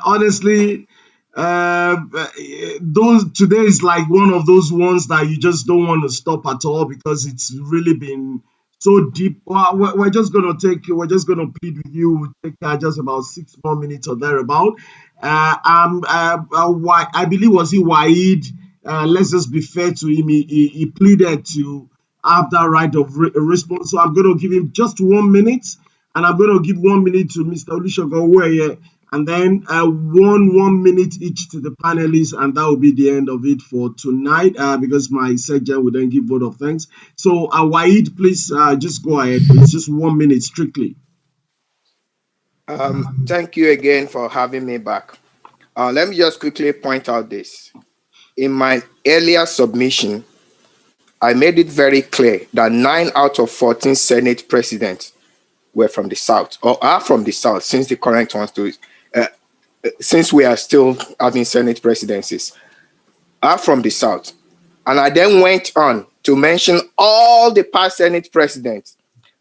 Honestly, those today is like one of those ones that you just don't want to stop at all because it's really been so deep. Well, we're just gonna plead with you. We'll take just about 6 more minutes or thereabout. I believe was he Waid. Let's just be fair to him. He pleaded to have that right of response. So I'm going to give him just 1 minute, and I'm going to give 1 minute to Mr. Olusegun Owoye, and then 1 minute each to the panelists, and that will be the end of it for tonight. Because my surgeon will then give vote of thanks. So, Waid, please just go ahead. It's just 1 minute strictly. Thank you again for having me back. Let me just quickly point out this. In my earlier submission, I made it very clear that 9 out of 14 Senate presidents were from the South, or are from the South, since the current ones since we are still having Senate presidencies, are from the South. And I then went on to mention all the past Senate presidents.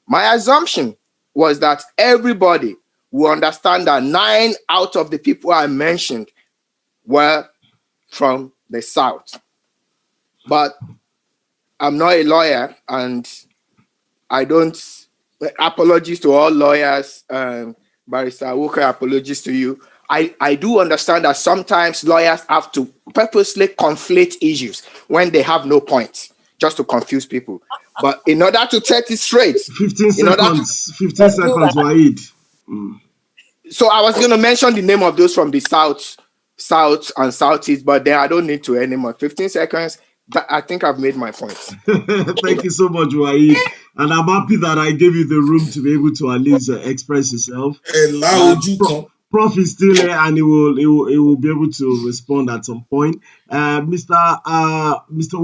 My assumption was that everybody will understand that 9 out of the people I mentioned were from the South. But I'm not a lawyer, and I don't, apologies to all lawyers, Barrister Awokoya, apologies to you. I do understand that sometimes lawyers have to purposely conflate issues when they have no point, just to confuse people. But in order to set it straight, 15 seconds, 15 seconds, Waid. So I was going to mention the name of those from the South and Southeast, but then I don't need to anymore. 15 seconds. I think I've made my point. Thank you so much, Waid. And I'm happy that I gave you the room to be able to at least express yourself. Prof is still here, and he will be able to respond at some point. Mr.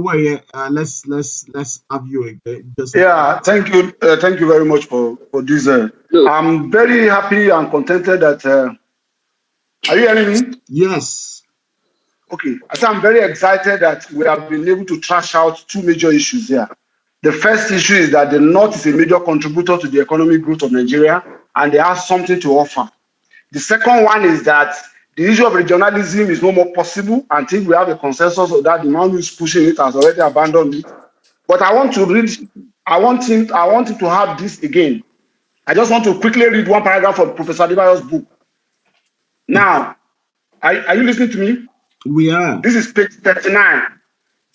Waye, let's have you again. Thank you very much for this. I'm very happy and contented that. Are you hearing me? Yes. Okay, I'm very excited that we have been able to trash out 2 major issues here. The first issue is that the North is a major contributor to the economic growth of Nigeria, and they have something to offer. The second one is that the issue of regionalism is no more possible until we have a consensus of that. The man who is pushing it has already abandoned it. But I want him to have this again. I just want to quickly read one paragraph from Professor Adebayo's book. Now, are you listening to me? We are. This is page 39.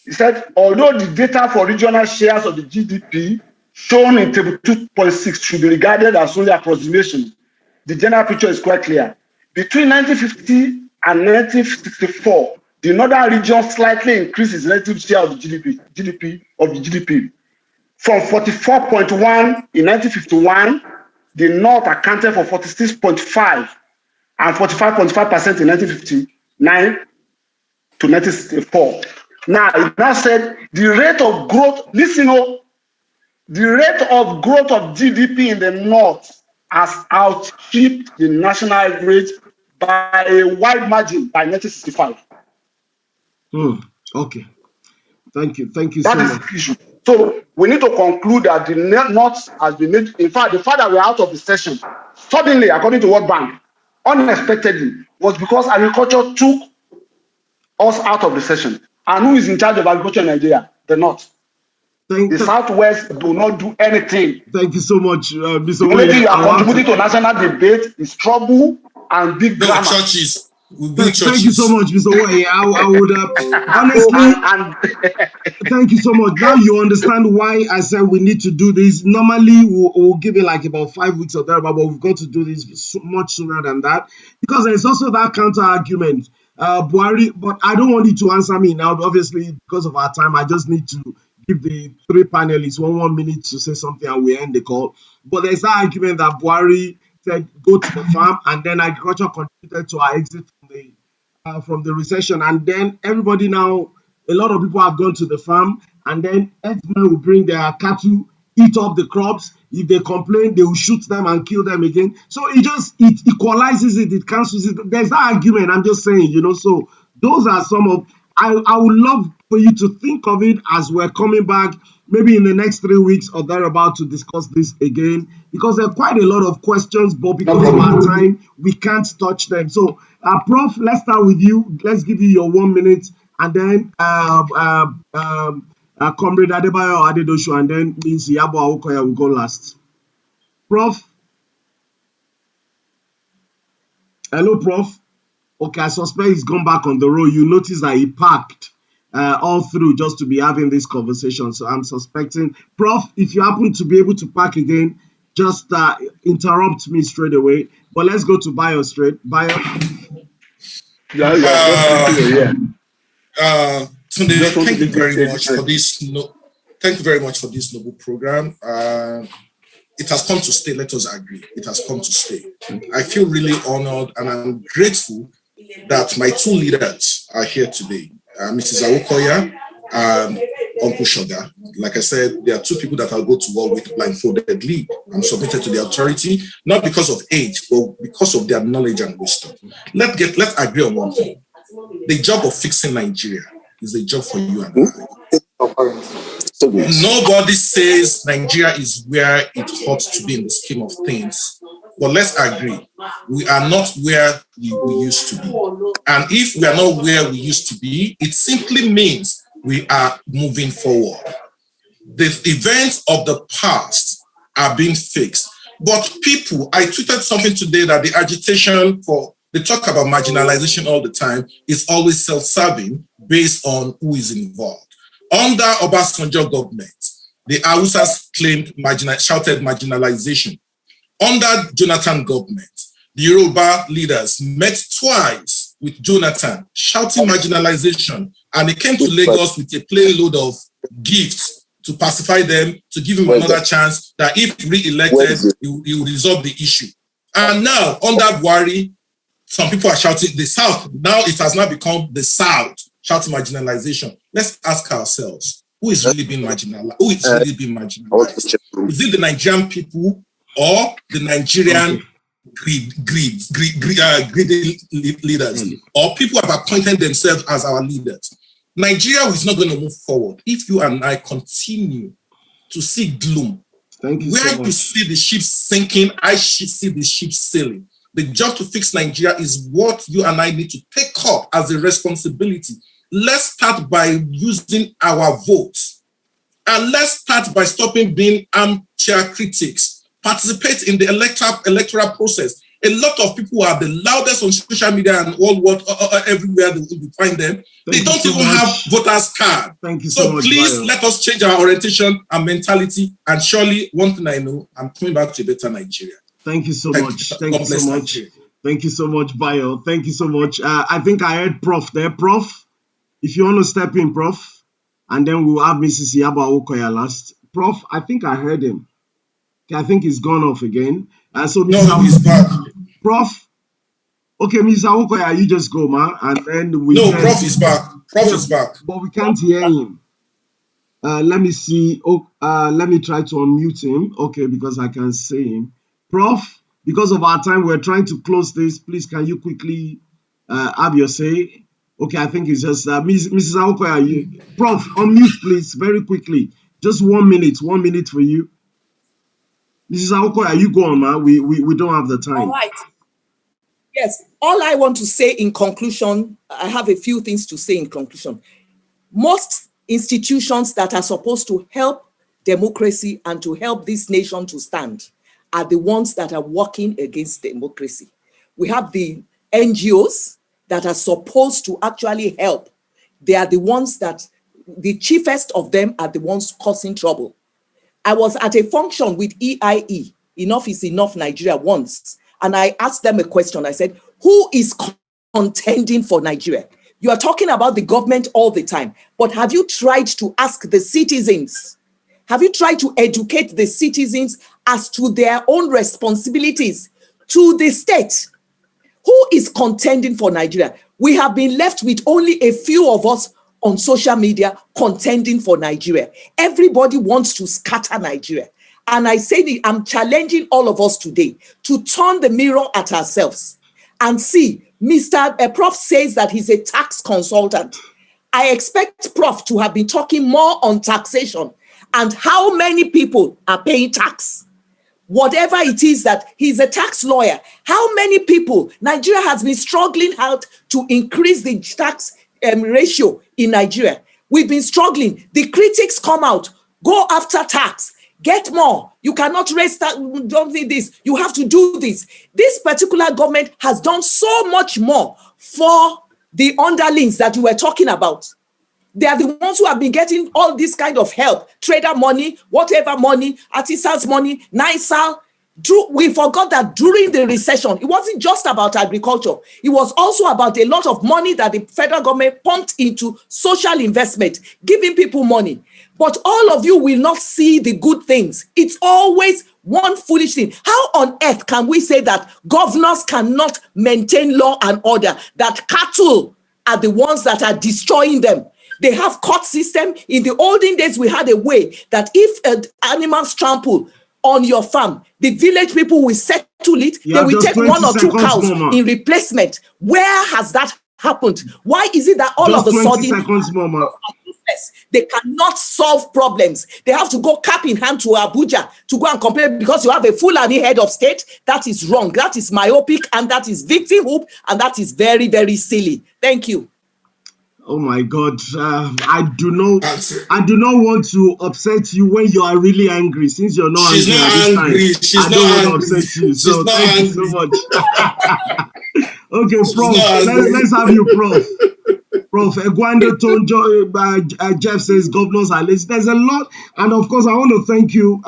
He said, although the data for regional shares of the GDP shown in table 2.6 should be regarded as only approximation, the general picture is quite clear. Between 1950 and 1964, the northern region slightly increased its relative share of the GDP. From 44.1 in 1951, the North accounted for 46.5 and 45.5% in 1959 to 1964. Now, it now said the rate of growth, the rate of growth of GDP in the North has outstripped the national average by a wide margin by 1965. Okay. Thank you so much. That is the issue. So we need to conclude that the North has been made. In fact, the fact that we are out of the session suddenly, according to World Bank, unexpectedly, was because agriculture took us out of the session. And who is in charge of agriculture in Nigeria? The North. The Southwest do not do anything. Thank you so much, Mr. The only thing you are contributing to national debate is trouble and big drama. Churches. Thank you so much, Mr. Waye. I would honestly, thank you so much. Now you understand why I said we need to do this. Normally, we'll give it like about 5 weeks or thereabout, but we've got to do this much sooner than that because there's also that counter argument. Buhari, but I don't want you to answer me now. Obviously, because of our time, I just need to give the 3 panelists 1 minute to say something and we end the call. But there's that argument that Buhari said go to the farm, and then agriculture contributed to our exit from the recession. And then everybody now, a lot of people have gone to the farm, and then everyone will bring their cattle, eat up the crops. If they complain, they will shoot them and kill them again. So it equalizes it, it cancels it. There's that argument, I'm just saying, so those are some of, I would love for you to think of it as we're coming back, maybe in the next 3 weeks or thereabout, to discuss this again, because there are quite a lot of questions, but because of our time, we can't touch them. So, Prof, let's start with you. Let's give you your 1 minute, and then Comrade Adebayo Adedosu, and then Ms. Iyabo Awokoya will go last. Prof? Hello, Prof? Okay, I suspect he's gone back on the road. You notice that he parked all through just to be having this conversation. So I'm suspecting. Prof, if you happen to be able to park again, just interrupt me straight away. But let's go to Bayo straight. Bayo? Tunde, thank you very much for this. Thank you very much for this noble program. It has come to stay. Let us agree. It has come to stay. I feel really honored and I'm grateful that my two leaders are here today, Mrs. Awokoya and Uncle Shoga. Like I said, there are two people that I'll go to war with blindfoldedly. I'm submitted to the authority, not because of age, but because of their knowledge and wisdom. Let's agree on one thing. The job of fixing Nigeria is a job for you and I. Nobody says Nigeria is where it ought to be in the scheme of things. But let's agree, we are not where we used to be. And if we are not where we used to be, it simply means we are moving forward. The events of the past are being fixed. But people, I tweeted something today that the agitation they talk about marginalization all the time, is always self-serving based on who is involved. Under Obasanjo government, the Hausas shouted marginalization. Under Jonathan government, the Yoruba leaders met twice with Jonathan, shouting marginalization, and he came to Lagos with a plane load of gifts to pacify them, to give him another chance that if re-elected, he will resolve the issue. And now, under Buhari, some people are shouting the South. Now it has now become the South shouting marginalization. Let's ask ourselves, who is really being marginalized? Who is really being marginalized? Is it the Nigerian people or the Nigerian greedy leaders? Or people have appointed themselves as our leaders? Nigeria is not going to move forward if you and I continue to see gloom. Thank you Where so much. you see the ship sinking, I should see the ship sailing. The job to fix Nigeria is what you and I need to take up as a responsibility. Let's start by using our votes. And let's start by stopping being armchair critics. Participate in the electoral process. A lot of people are the loudest on social media and all everywhere that we find them. They don't even have voters card. Thank you so much. Please Bayo. let us change our orientation and mentality. And surely, one thing I know, I'm coming back to a better Nigeria. Thank you so much. Thank you so much. Thank you so much, Bayo. Thank you so much. I think I heard Prof there. Prof, if you want to step in, Prof, and then we'll have Mrs. Iyabo Awokoya last. Prof, I think I heard him. I think he's gone off again. So he's back. Prof, okay, Mrs. Awokoya, you just go, ma, and then we. No, Prof is back. Prof is back. But we can't hear him. Let me see. Let me try to unmute him. Okay, because I can see him. Prof, because of our time, we're trying to close this. Please, can you quickly have your say? Okay, I think it's just Mrs. Awokoya. Prof, unmute, please, very quickly. Just 1 minute. 1 minute for you. Mrs. Awokoya, you go on, ma. We don't have the time. All right. Yes. All I want to say in conclusion, I have a few things to say in conclusion. Most institutions that are supposed to help democracy and to help this nation to stand are the ones that are working against democracy. We have the NGOs that are supposed to actually help. They are the ones that, the chiefest of them are the ones causing trouble. I was at a function with EIE, Enough is Enough Nigeria, once, and I asked them a question. I said, who is contending for Nigeria? You are talking about the government all the time, but have you tried to ask the citizens? Have you tried to educate the citizens as to their own responsibilities to the state? Who is contending for Nigeria? We have been left with only a few of us on social media contending for Nigeria. Everybody wants to scatter Nigeria. And I say, I'm challenging all of us today to turn the mirror at ourselves and see, Mr. Prof says that he's a tax consultant. I expect Prof to have been talking more on taxation and how many people are paying tax. Whatever it is that he's a tax lawyer, how many people, Nigeria has been struggling hard to increase the tax ratio in Nigeria. We've been struggling. The critics come out, go after tax, get more. You cannot raise tax, don't need this. You have to do this. This particular government has done so much more for the underlings that you were talking about. They are the ones who have been getting all this kind of help, trader money, whatever money, artisans money, NISAL. We forgot that during the recession, it wasn't just about agriculture. It was also about a lot of money that the federal government pumped into social investment, giving people money. But all of you will not see the good things. It's always one foolish thing. How on earth can we say that governors cannot maintain law and order, that cattle are the ones that are destroying them? They have court system. In the olden days, we had a way that if animals trample on your farm, the village people will settle it. They will take 1 or 2 cows in replacement. Where has that happened? Why is it that all of a sudden they cannot solve problems? They have to go cap in hand to Abuja to go and complain because you have a Fulani head of state. That is wrong. That is myopic, and that is victimhood, and that is very, very silly. Thank you. Oh my God! I do not want to upset you when you are really angry. Since you're not She's angry, She's I don't want to upset you. So thank you so much. Okay, Prof. Let's have you, Prof. Prof. Egwando Tonjo, Jeff says governors are lazy. There's a lot, and of course, I want to thank you.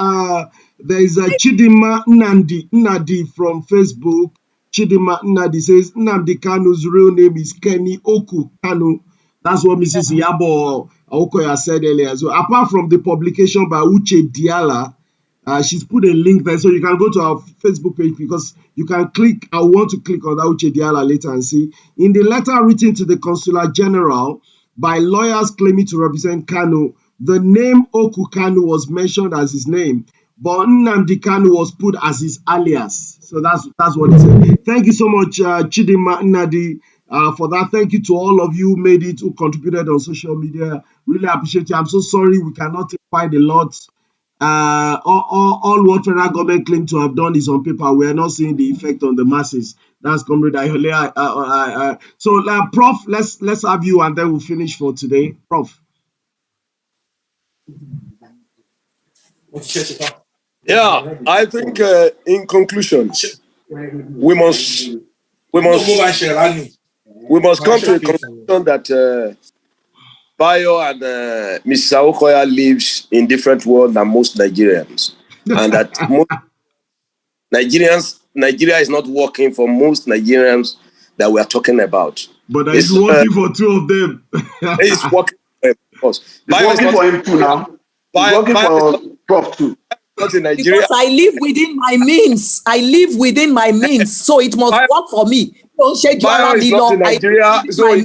There is Chidima Nnadi from Facebook. Chidima Nnadi says Nnamdi Kanu's real name is Kenny Oku Kanu. That's what Mrs. Iyabo Awokoya said earlier. So apart from the publication by Uche Diala, she's put a link there, so you can go to our Facebook page because you can click. I want to click on that Uche Diala later and see. In the letter written to the Consular General by lawyers claiming to represent Kanu, the name Oku Kanu was mentioned as his name, but Nnamdi Kanu was put as his alias. So that's what he said. Thank you so much, Chidima Nnadi. For that, thank you to all of you who made it, who contributed on social media. Really appreciate you. I'm so sorry we cannot take quite a lot. All what federal government claim to have done is on paper. We are not seeing the effect on the masses. That's Comrade Ayole. So, Prof, let's have you, and then we'll finish for today. Prof. Yeah, I think in conclusion, we must come to a conclusion that Bayo and Mrs. Awokoya lives in different worlds than most Nigerians, and that most Nigeria is not working for most Nigerians that we are talking about. But it's working for 2 of them. It's working for him, of course. It's working for him too now. It's working for Prof too. Not in Nigeria. Because I live within my means. I live within my means, so it must work for me. Bayo is not in Nigeria, so he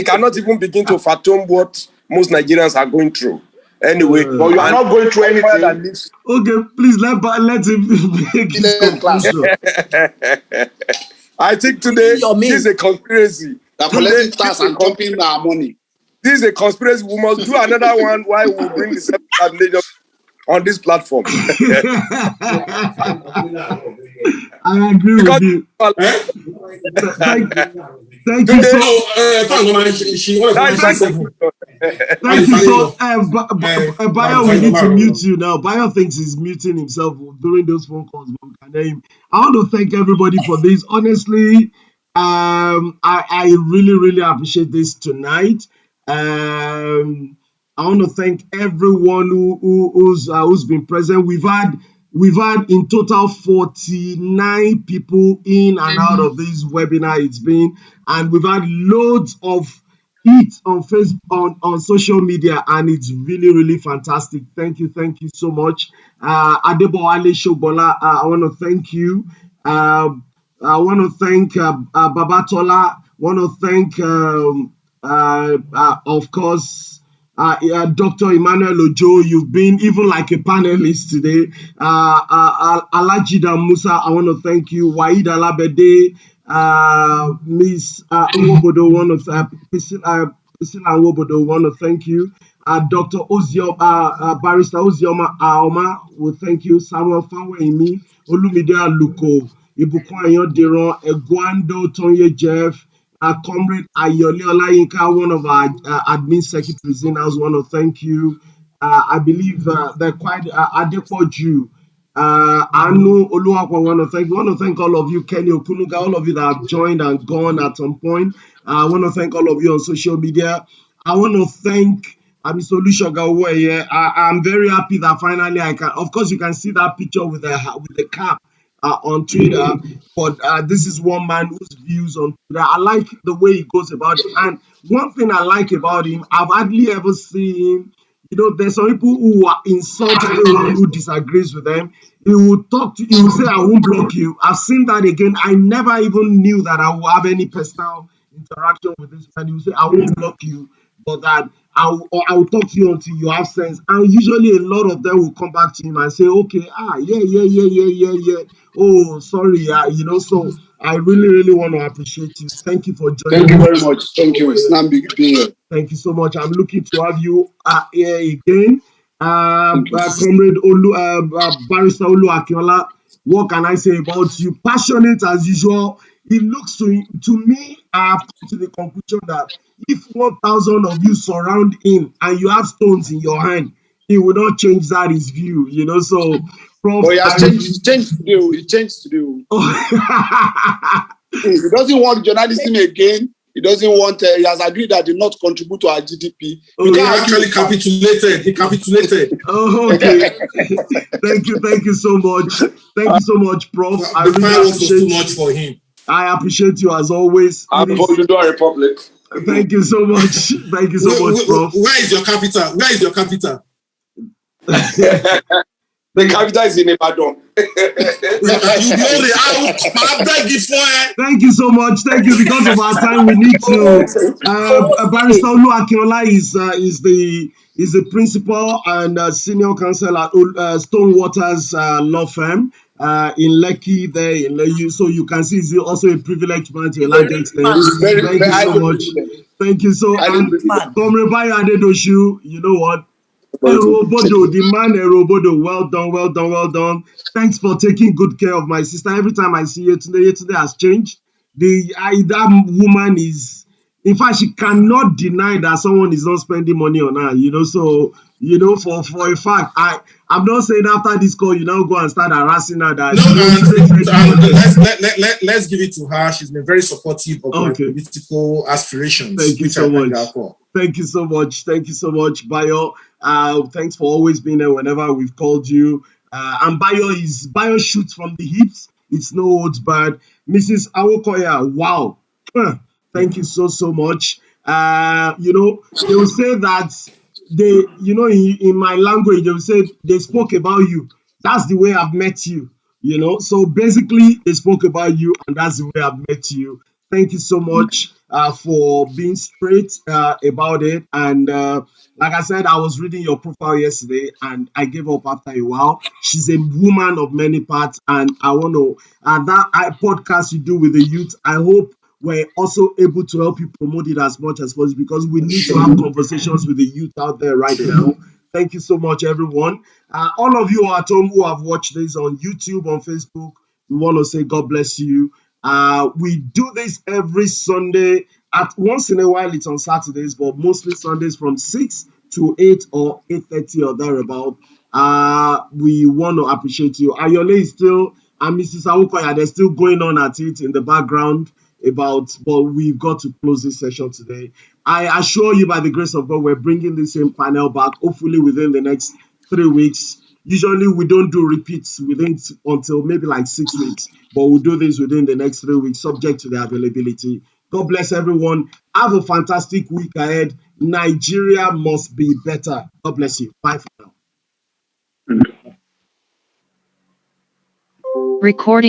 cannot even begin to fathom what most Nigerians are going through. Anyway, but you are not going through anything. Okay, please let him make his conclusion. I think today this is a conspiracy. They're collecting tax and dumping our money. This is a conspiracy. We must do another one while we bring the self-examination on this platform. I agree with you. Thank you so much. Thank you so much. Bayo, we need to mute you now. Bayo thinks he's muting himself during those phone calls. I want to thank everybody for this. Honestly, I really, really appreciate this tonight. I want to thank everyone who's been present. We've had in total 49 people in and out of this webinar. It's been, and we've had loads of it on Facebook, on social media, and it's really, really fantastic. Thank you so much. Adebayo Adedosu, I want to thank you. I want to thank Babatola. I want to thank, of course, Dr. Emmanuel Ojo. You've been even like a panelist today. Alajida Musa, I want to thank you. Waid Alabede, Miss Uwobodo, Wobodo, we want to thank you. Dr. Barrister Ozioma Aoma, we thank you. Samuel Fawemi, Olumide Aluko, Ibukun Ayodero, Egwando Tonye Jeff, Comrade Ayole Olayinka, one of our admin secretaries in house, want to thank you. I believe they're quite Adepoju. Anu Oluwakwa, want to thank all of you, Kenny Okunuga, all of you that have joined and gone at some point. I want to thank all of you on social media. I want to thank Mr. Olusoga. I'm very happy that finally I can. Of course, you can see that picture with the cap on Twitter, but this is one man whose views on Twitter. I like the way he goes about it, and one thing I like about him, I've hardly ever seen him. There's some people who insult anyone who disagrees with them. He will say, I won't block you. I've seen that again. I never even knew that I will have any personal interaction with this man. He will say, I won't block you, but that I'll talk to you until you have sense. And usually a lot of them will come back to him and say, okay, yeah. Oh, sorry, so I really, really want to appreciate you. Thank you for joining. Thank you very much. Thank you. It's not big deal. Thank you so much. I'm looking to have you here again. Comrade Barrister Olu Akinola, what can I say about you? Passionate as usual. It looks to me, I have come to the conclusion that if 1,000 of you surround him and you have stones in your hand, he will not change that his view, so Prof. Oh, he has changed today. He changed today. He doesn't want journalism again. He doesn't want, he has agreed that he will not contribute to our GDP. He actually capitulated. He capitulated. Oh, okay. Thank you so much. Thank you so much, Prof. I really appreciate was too much for him. I appreciate you as always. I'm for the Republic. Thank you so much. Thank you so much, Prof. Where is your capital? Where is your capital? The capital is in Ibadan. Thank you so much. Thank you. Because of our time, we need to. Barrister Olu Akinola is the principal and senior counsel at Stonewaters law firm in Lekki there in Lekki. So you can see he's also a privileged man to a large extent. Thank you so much. Thank you so much. Comrade Adebayo Adedosu, you know what? Erobodo, the man Erobodo, well done. Thanks for taking good care of my sister. Every time I see you today has changed. That woman is, in fact, she cannot deny that someone is not spending money on her, so, for a fact, I'm not saying after this call, you now go and start harassing her. Let's give it to her. She's been very supportive of my political aspirations. Thank you so much. Thank you so much. Thank you so much, Bayo. Thanks for always being there whenever we've called you. And Bayo shoots from the hips. It's no holds barred. Mrs. Awokoya, wow. Thank you so much. They will say that in my language, they will say they spoke about you. That's the way I've met you, So basically, they spoke about you, and that's the way I've met you. Thank you so much for being straight about it. And like I said, I was reading your profile yesterday and I gave up after a while. She's a woman of many parts. And I want to, that podcast you do with the youth, I hope we're also able to help you promote it as much as possible, because we need to have conversations with the youth out there right now. Thank you so much, everyone. All of you at home who have watched this on YouTube, on Facebook, we want to say God bless you. We do this every Sunday. At once in a while, it's on Saturdays, but mostly Sundays from 6 to 8 or 8:30 or thereabout. We want to appreciate you. Ayole is still, and Mrs. Awokoya, they're still going on at it in the background but we've got to close this session today. I assure you, by the grace of God, we're bringing the same panel back, hopefully within the next 3 weeks. Usually we don't do repeats until maybe like 6 weeks, but we'll do this within the next 3 weeks, subject to the availability. God bless everyone. Have a fantastic week ahead. Nigeria must be better. God bless you. Bye for now. Recording.